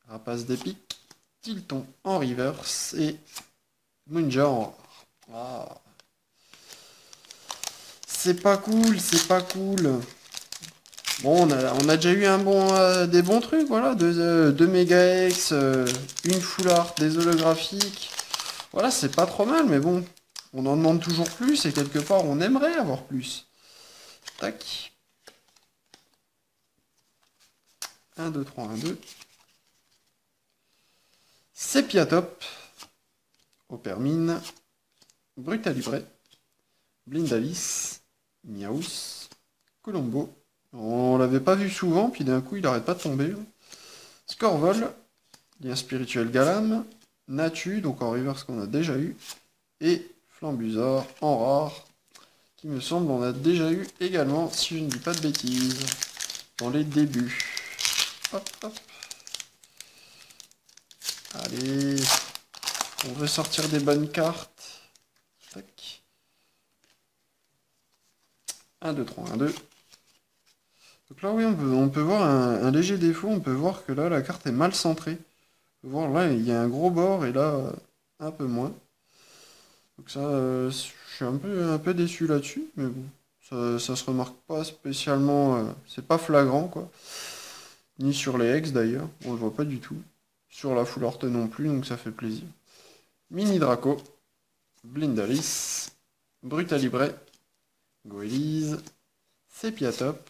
Speaker 1: Rapace d'épique, Tilton en reverse et Munja en rare. Ah. C'est pas cool, c'est pas cool. Bon, on a déjà eu des bons trucs, voilà, deux Mega X, une Full Art, des holographiques. Voilà, c'est pas trop mal, mais bon, on en demande toujours plus et quelque part, on aimerait avoir plus. Tac. 1, 2, 3, 1, 2. Sepiatop, Opermine, Brutalibré, Blindalis, Miaus, Colombo. On l'avait pas vu souvent, puis d'un coup il arrête pas de tomber. Scorvol, Lien spirituel Galam, Natu, donc en reverse qu'on a déjà eu, et Flambusor en rare, qui me semble on a déjà eu également, si je ne dis pas de bêtises, dans les débuts. Hop, hop. Allez, on veut sortir des bonnes cartes. Tac. 1, 2, 3, 1, 2. Donc là, oui, on peut voir un léger défaut. On peut voir que là, la carte est mal centrée. On peut voir là, il y a un gros bord et là, un peu moins. Donc ça, je suis un peu déçu là-dessus. Mais bon, ça se remarque pas spécialement. C'est pas flagrant, quoi. Ni sur les Hex d'ailleurs. On le voit pas du tout. Sur la Full Art non plus, donc ça fait plaisir. Mini Draco, Blindalis, Brutalibré, Goélise, Sepiatop,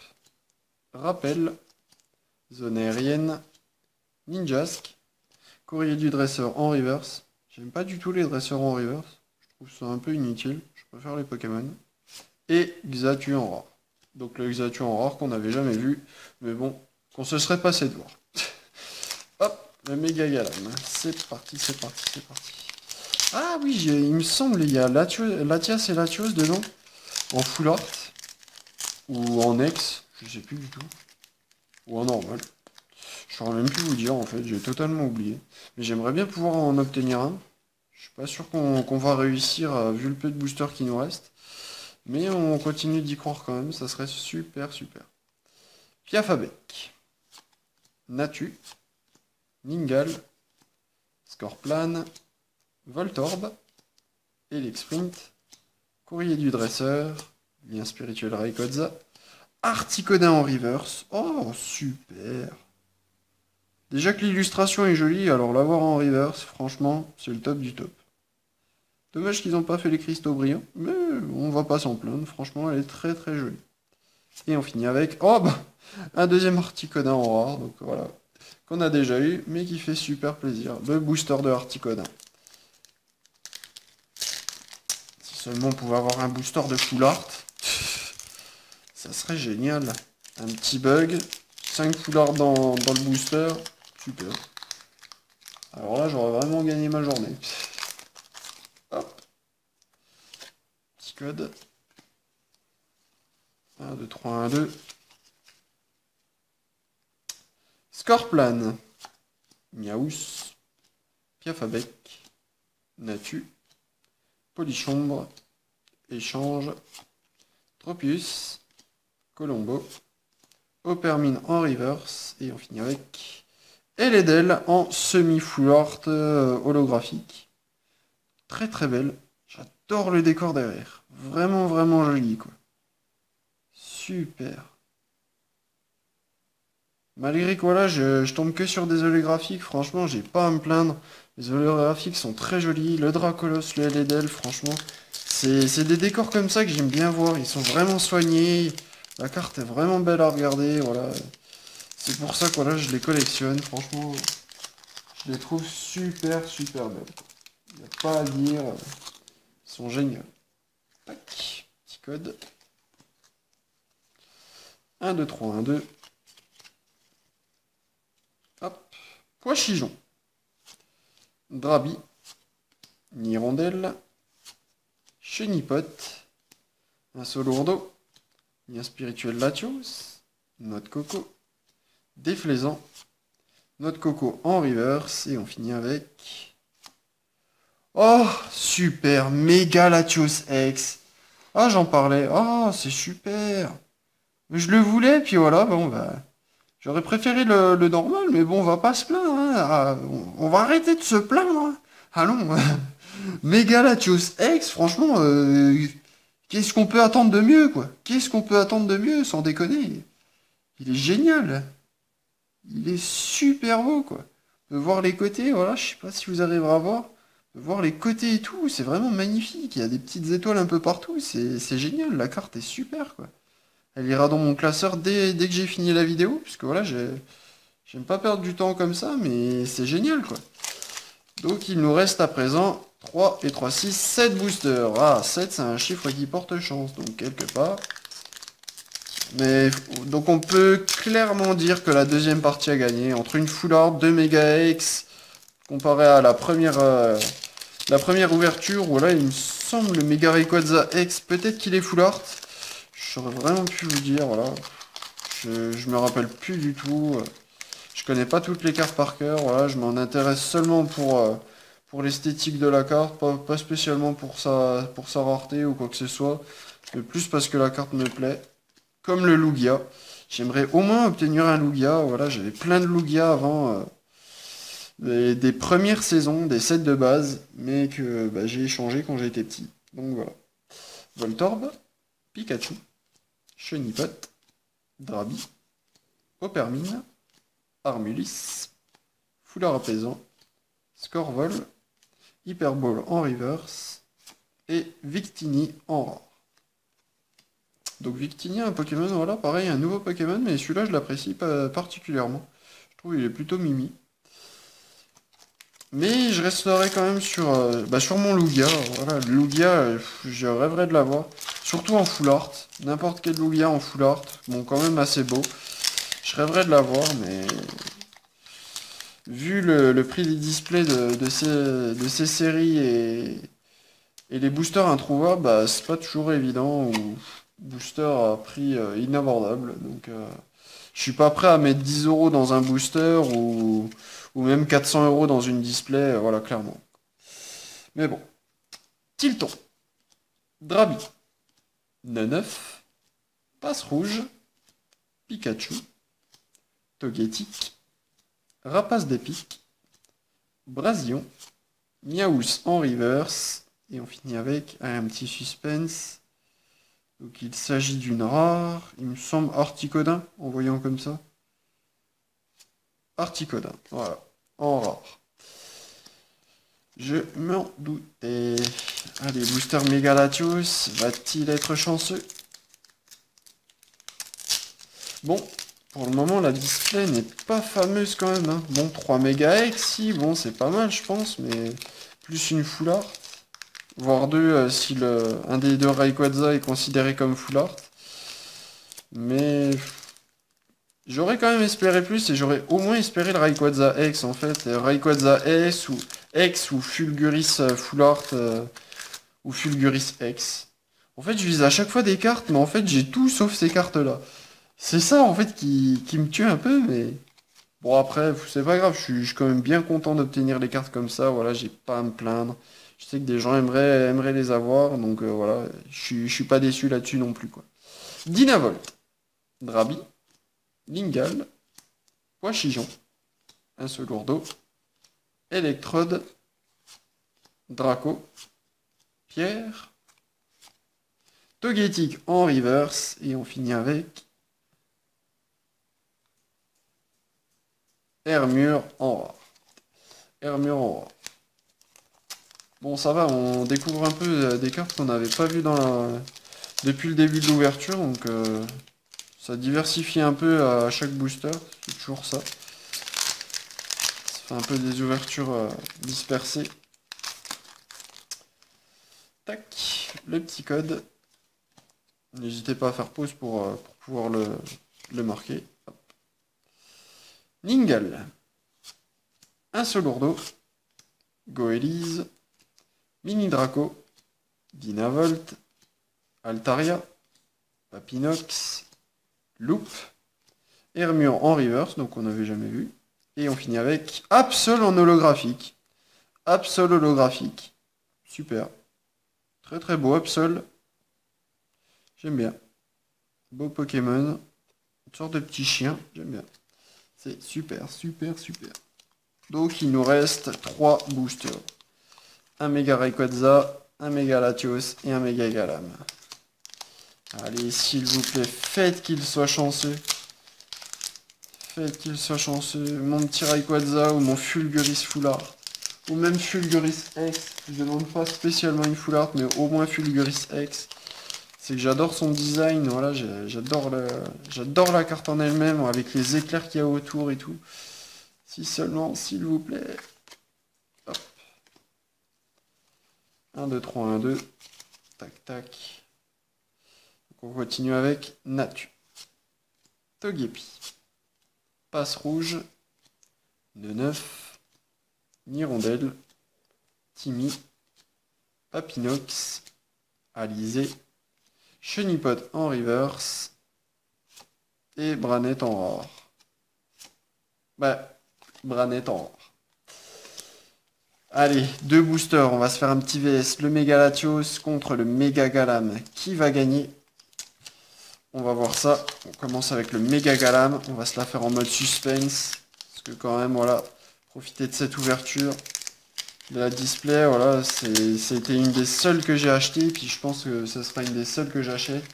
Speaker 1: Rappel, Zone aérienne, Ninjask, Courrier du dresseur en reverse. J'aime pas du tout les dresseurs en reverse. Je trouve ça un peu inutile. Je préfère les Pokémon. Et Xatu en rare. Donc le Xatu en rare qu'on n'avait jamais vu. Mais bon, qu'on se serait passé de voir. Hop, le méga Galam. C'est parti, c'est parti, c'est parti. Ah oui, il me semble il y a Latias et Latios dedans. En full art. Ou en ex. Je sais plus du tout. Ou en normal. Je saurais même plus vous dire en fait, j'ai totalement oublié. Mais j'aimerais bien pouvoir en obtenir un. Je suis pas sûr qu'on va réussir vu le peu de boosters qui nous reste. Mais on continue d'y croire quand même, ça serait super super. Piafabec, Natu, Ningal, Scorplan, Voltorb, Elixprint, Courrier du dresseur, Lien spirituel Rayquaza, Articodin en reverse. Oh super. Déjà que l'illustration est jolie, alors l'avoir en reverse, franchement, c'est le top du top. Dommage qu'ils n'ont pas fait les cristaux brillants, mais on va pas s'en plaindre, franchement, elle est très très jolie. Et on finit avec, oh bah, un deuxième Articodin en rare, donc voilà, qu'on a déjà eu, mais qui fait super plaisir, le booster de Articodin. Si seulement on pouvait avoir un booster de full art, ça serait génial. Un petit bug, 5 full art dans le booster. Super. Alors là, j'aurais vraiment gagné ma journée. Hop. Petit code. 1, 2, 3, 1, 2. Scorplan. Miaus. Piafabec. Natu. Polichombre. Échange. Tropius. Colombo. Opermine en reverse. Et on finit avec Eledel en semi-full art holographique. Très très belle. J'adore le décor derrière. Vraiment vraiment joli quoi. Super. Malgré que voilà, je tombe que sur des holographiques, franchement j'ai pas à me plaindre. Les holographiques sont très jolis. Le Dracolos, le Eledel, franchement. C'est des décors comme ça que j'aime bien voir. Ils sont vraiment soignés. La carte est vraiment belle à regarder. Voilà. C'est pour ça que voilà, je les collectionne. Franchement, je les trouve super belles. Il n'y a pas à dire. Ils sont géniaux. Tac. Petit code. 1, 2, 3, 1, 2. Hop. Pois chijon. Drabi. Hirondelle. Chenipote. Un Solourdo. Un spirituel Latios. Noix de coco. Déflaisant. Noix de coco en reverse. Et on finit avec... Oh, super. Méga Latios X. Ah, j'en parlais. Oh, c'est super. Je le voulais, puis voilà, bon, bah... J'aurais préféré le normal, mais bon, on va pas se plaindre, hein. Ah, on va arrêter de se plaindre, hein. Allons. Méga Latios X, franchement, qu'est-ce qu'on peut attendre de mieux, quoi? Qu'est-ce qu'on peut attendre de mieux, sans déconner? Il est génial. Il est super beau, quoi. On peut voir les côtés, voilà, je sais pas si vous arriverez à voir. On peut voir les côtés et tout, c'est vraiment magnifique. Il y a des petites étoiles un peu partout, c'est génial. La carte est super, quoi. Elle ira dans mon classeur dès que j'ai fini la vidéo, puisque voilà, j'aime pas perdre du temps comme ça, mais c'est génial, quoi. Donc il nous reste à présent 3 et 3, 6, 7 boosters. Ah, 7 c'est un chiffre qui porte chance, donc quelque part. Mais donc on peut clairement dire que la deuxième partie a gagné. Entre une full art, 2 méga X, comparé à la première ouverture, où là il me semble le méga Rayquaza X, peut-être qu'il est full art. J'aurais vraiment pu vous dire, voilà. Je me rappelle plus du tout. Je connais pas toutes les cartes par cœur, voilà, je m'en intéresse seulement pour l'esthétique de la carte, pas spécialement pour sa rareté ou quoi que ce soit, mais plus parce que la carte me plaît. Comme le Lugia. J'aimerais au moins obtenir un Lugia, voilà, j'avais plein de Lugia avant des premières saisons, des sets de base, mais que bah, j'ai échangé quand j'étais petit. Donc voilà. Voltorb, Pikachu, Chenipote, Drabi, Opermine, Armulis, Foulard apaisant, Scorvol, Hyperball en reverse et Victini en rare. Donc Victini, un Pokémon, voilà, pareil, un nouveau Pokémon, mais celui-là je l'apprécie pas particulièrement. Je trouve qu'il est plutôt mimi. Mais je resterai quand même sur mon Lugia. Voilà, le Lugia, je rêverais de l'avoir. Surtout en full art. N'importe quel Lugia en full art. Bon, quand même assez beau. Je rêverais de l'avoir, mais... Vu le prix des displays de ces séries et les boosters introuvables, bah, c'est pas toujours évident. Ou booster à prix inabordable. Donc je suis pas prêt à mettre 10 € dans un booster ou même 400 € dans une display, voilà, clairement. Mais bon. Tilton. Drabi. Neneuf. Passe rouge. Pikachu. Togetic. Rapace d'épique. Brasion. Miaous en reverse. Et on finit avec un petit suspense. Donc il s'agit d'une rare. Il me semble Articodin, en voyant comme ça. Articodin, voilà. En rare. Je m'en doutais. Allez, booster Megalatios. Va-t-il être chanceux? Bon, pour le moment, la display n'est pas fameuse quand même, hein. Bon, 3 méga X, si, bon, c'est pas mal, je pense, mais plus une full art. Voire deux, si un des deux Rayquaza est considéré comme full art. Mais j'aurais quand même espéré plus et j'aurais au moins espéré le Rayquaza X en fait. Rayquaza X ou Fulguris full art ou Fulguris X. En fait, je vise à chaque fois des cartes, mais en fait, j'ai tout sauf ces cartes-là. C'est ça en fait qui me tue un peu, mais bon après, c'est pas grave, je suis quand même bien content d'obtenir les cartes comme ça, voilà, j'ai pas à me plaindre. Je sais que des gens aimeraient les avoir, donc voilà, je suis pas déçu là-dessus non plus, quoi. Dynavolt, Drabi, Lingal, Poichijon, un Solourdo, Electrode, Draco, Pierre, Togetic en reverse, et on finit avec Hermure en rare. Hermure en rare. Bon, ça va, on découvre un peu des cartes qu'on n'avait pas vues depuis le début de l'ouverture, donc Ça diversifie un peu à chaque booster, c'est toujours ça. Ça fait un peu des ouvertures dispersées. Tac, le petit code. N'hésitez pas à faire pause pour pouvoir le marquer. Hop. Ningal. Un Solourdo. Goélise. Mini Draco. Dynavolt. Altaria. Papinox. Loop. Hermion en reverse, donc on n'avait jamais vu. Et on finit avec Absol en holographique. Absol holographique. Super. Très très beau Absol. J'aime bien. Beau Pokémon. Une sorte de petit chien. J'aime bien. C'est super, super, super. Donc il nous reste 3 boosters. Un Mega Rayquaza, un Mega Latios et un Mega Galam. Allez, s'il vous plaît, faites qu'il soit chanceux. Faites qu'il soit chanceux. Mon petit Rayquaza ou mon Fulguris Full Art. Ou même Fulguris X. Je ne demande pas spécialement une Full Art, mais au moins Fulguris X. C'est que j'adore son design, voilà, j'adore la carte en elle-même, avec les éclairs qu'il y a autour et tout. Si seulement, s'il vous plaît. Hop. 1, 2, 3, 1, 2. Tac, tac. Donc on continue avec Natu. Togepi. Passe rouge. Neuf. Nirondelle. Timmy. Papinox. Alizé. Chenipod en reverse. Et Branette en rare. Bah, Branette en rare. Allez, 2 boosters. On va se faire un petit VS. Le Mega Latios contre le Mega Galam. Qui va gagner? On va voir ça. On commence avec le Mega Galam. On va se la faire en mode suspense. Parce que quand même, voilà, profitez de cette ouverture. De la display, voilà, c'était une des seules que j'ai achetées, puis je pense que ce sera une des seules que j'achète.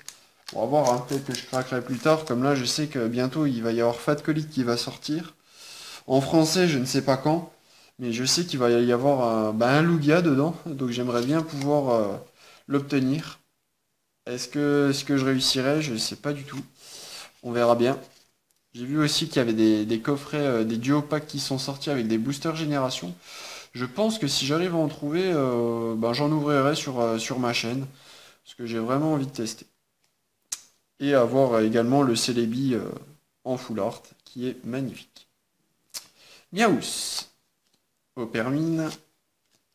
Speaker 1: On va voir, hein, peut-être que je craquerai plus tard, comme là je sais que bientôt il va y avoir Fat Colite qui va sortir. En français, je ne sais pas quand, mais je sais qu'il va y avoir un Lugia dedans, donc j'aimerais bien pouvoir l'obtenir. Est-ce que je réussirai? Je ne sais pas du tout. On verra bien. J'ai vu aussi qu'il y avait des coffrets, des duo packs qui sont sortis avec des boosters génération. Je pense que si j'arrive à en trouver, j'en ouvrirai sur ma chaîne. Parce que j'ai vraiment envie de tester. Et avoir également le Celebi en full art, qui est magnifique. Miaous. Opermine.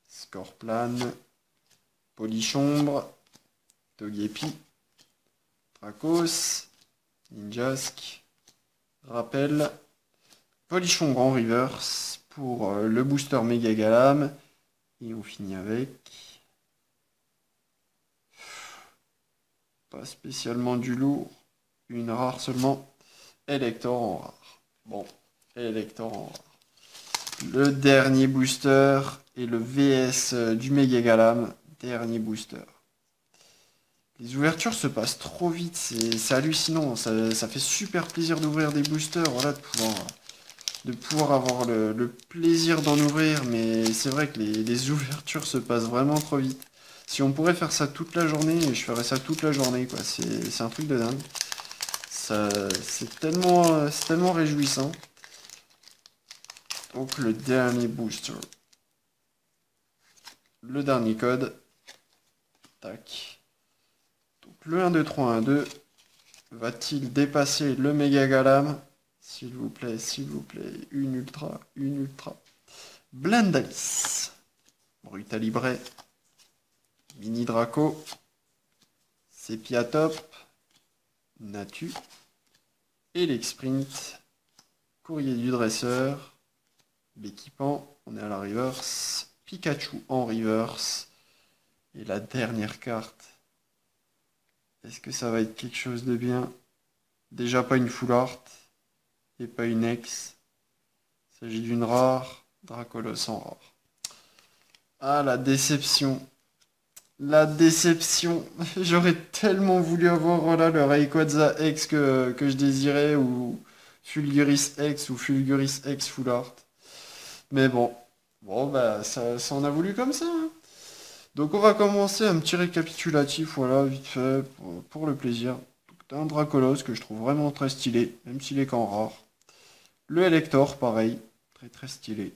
Speaker 1: Scorplan. Polichombre. Togepi. Dracos. Ninjask. Rappel. Polichombre en reverse. Pour le booster Mega Galam. Et on finit avec... Pas spécialement du lourd. Une rare seulement. Elector en rare. Bon, Elector en rare. Le dernier booster et le VS du Mega Galam. Dernier booster. Les ouvertures se passent trop vite. C'est hallucinant. Ça fait super plaisir d'ouvrir des boosters. Voilà, de pouvoir avoir le plaisir d'en ouvrir, mais c'est vrai que les ouvertures se passent vraiment trop vite. Si on pourrait faire ça toute la journée, je ferais ça toute la journée, quoi. C'est un truc de dingue. C'est tellement réjouissant. Donc le dernier booster. Le dernier code. Tac. Donc le 1, 2, 3, 1, 2. Va-t-il dépasser le Mega Galam? S'il vous plaît, une ultra, une ultra. Blandalis. Brutalibre. Mini Draco. Sepiatop. Natu. Elexprint. Courrier du dresseur. L'équipant. On est à la reverse. Pikachu en reverse. Et la dernière carte. Est-ce que ça va être quelque chose de bien? Déjà pas une full art. Et pas une ex. Il s'agit d'une rare. Dracolos en rare. Ah, la déception. La déception. J'aurais tellement voulu avoir voilà, le Rayquaza X que je désirais, ou Fulguris X ou Fulguris X Full Art. Mais bon. Bon, bah, ça en a voulu comme ça, hein. Donc on va commencer un petit récapitulatif, voilà, vite fait, pour le plaisir. un Dracolos que je trouve vraiment très stylé, même s'il est qu'en rare. Le Elector, pareil, très très stylé.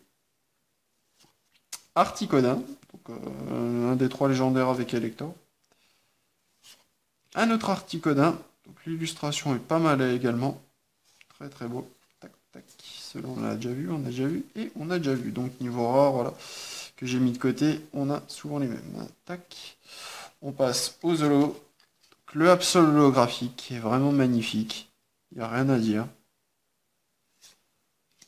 Speaker 1: Articodin, donc, un des 3 légendaires avec Elector. Un autre Articodin, donc l'illustration est pas mal également. Très très beau. Tac, tac. Celui-là on a déjà vu, et on a déjà vu. Donc niveau rare, voilà, que j'ai mis de côté, on a souvent les mêmes. Tac. On passe aux holos. Donc, le Absol holographique est vraiment magnifique. Il n'y a rien à dire.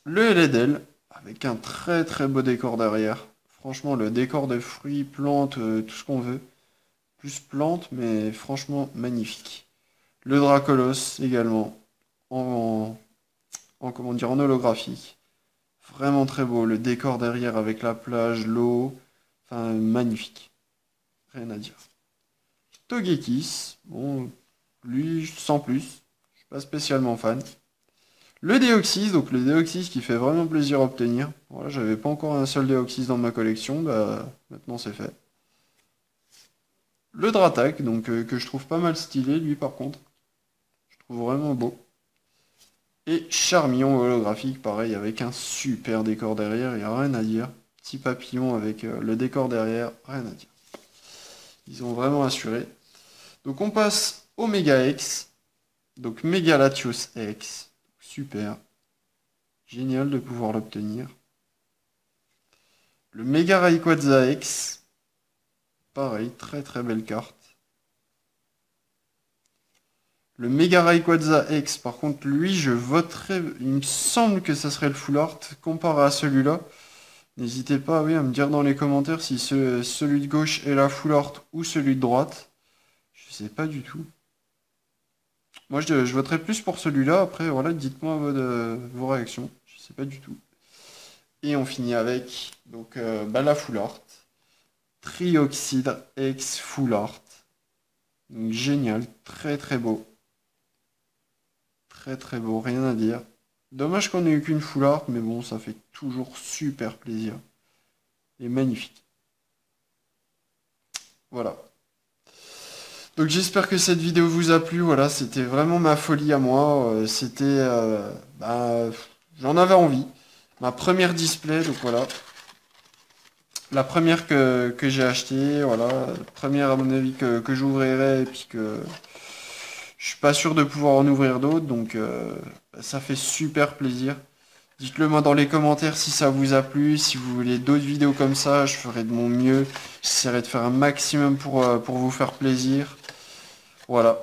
Speaker 1: Le Eledel, avec un très très beau décor derrière. Franchement, le décor de fruits, plantes, tout ce qu'on veut. Plus plantes, mais franchement magnifique. Le Dracolos également, comment dire, en holographique. Vraiment très beau. Le décor derrière avec la plage, l'eau. Enfin, magnifique. Rien à dire. Togekiss, bon, lui, sans plus. Je suis pas spécialement fan. Le Deoxys, donc le Deoxys qui fait vraiment plaisir à obtenir. Voilà, j'avais pas encore un seul Deoxys dans ma collection, bah maintenant c'est fait. Le Dratak, donc que je trouve pas mal stylé, lui par contre. Je trouve vraiment beau. Et Charmillon holographique, pareil, avec un super décor derrière, il n'y a rien à dire. Petit papillon avec le décor derrière, rien à dire. Ils ont vraiment assuré. Donc on passe au Mega X. Donc Mega Latios X. Super. Génial de pouvoir l'obtenir. Le Mega Rayquaza X. Pareil, très très belle carte. Le Mega Rayquaza X, par contre, lui, je voterais. Il me semble que ça serait le full art comparé à celui-là. N'hésitez pas, oui, à me dire dans les commentaires si celui de gauche est la full art ou celui de droite. Je sais pas du tout. Moi, je voterais plus pour celui-là. Après, voilà, dites-moi vos réactions. Je sais pas du tout. Et on finit avec donc bah, la full art. Trioxide X full art. Donc, génial, très très beau. Très très beau, rien à dire. Dommage qu'on ait eu qu'une full art, mais bon, ça fait toujours super plaisir. Et magnifique. Voilà. Donc j'espère que cette vidéo vous a plu. Voilà, c'était vraiment ma folie à moi. Bah, j'en avais envie. Ma première display, donc voilà. La première que j'ai achetée, voilà. La première à mon avis que j'ouvrirai et puis que je suis pas sûr de pouvoir en ouvrir d'autres. Donc ça fait super plaisir. Dites-le moi dans les commentaires si ça vous a plu, si vous voulez d'autres vidéos comme ça, je ferai de mon mieux. J'essaierai de faire un maximum pour vous faire plaisir. Voilà.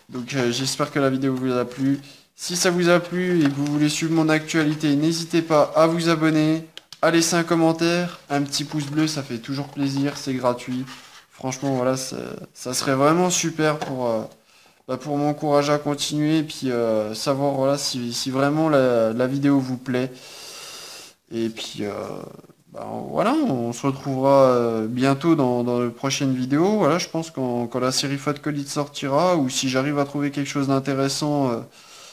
Speaker 1: Donc j'espère que la vidéo vous a plu. Si ça vous a plu et que vous voulez suivre mon actualité, n'hésitez pas à vous abonner, à laisser un commentaire, un petit pouce bleu, ça fait toujours plaisir, c'est gratuit. Franchement, voilà, ça serait vraiment super pour m'encourager à continuer et puis savoir voilà, si vraiment la vidéo vous plaît. Et puis voilà, on se retrouvera bientôt dans de prochaines vidéos. Voilà, je pense quand la série Fat Colite sortira, ou si j'arrive à trouver quelque chose d'intéressant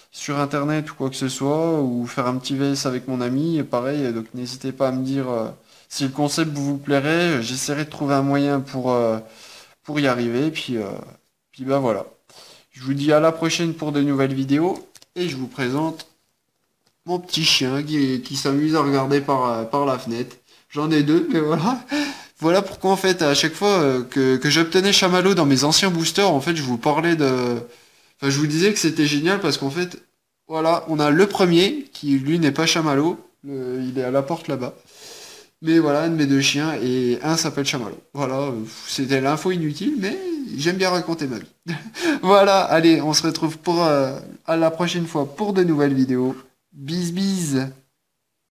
Speaker 1: sur internet ou quoi que ce soit, ou faire un petit VS avec mon ami, et pareil, donc n'hésitez pas à me dire si le concept vous plairait, j'essaierai de trouver un moyen pour y arriver, puis bah voilà. Je vous dis à la prochaine pour de nouvelles vidéos, et je vous présente mon petit chien qui s'amuse à regarder par la fenêtre. J'en ai 2, mais voilà. Voilà pourquoi en fait à chaque fois que j'obtenais Chamallow dans mes anciens boosters, en fait je vous parlais de... Enfin je vous disais que c'était génial parce qu'en fait, voilà, on a le premier qui lui n'est pas Chamallow, il est à la porte là-bas. Mais voilà, un de mes 2 chiens et un s'appelle Chamallow. Voilà, c'était l'info inutile, mais j'aime bien raconter ma vie. Voilà, allez, on se retrouve à la prochaine fois pour de nouvelles vidéos. Bis bis.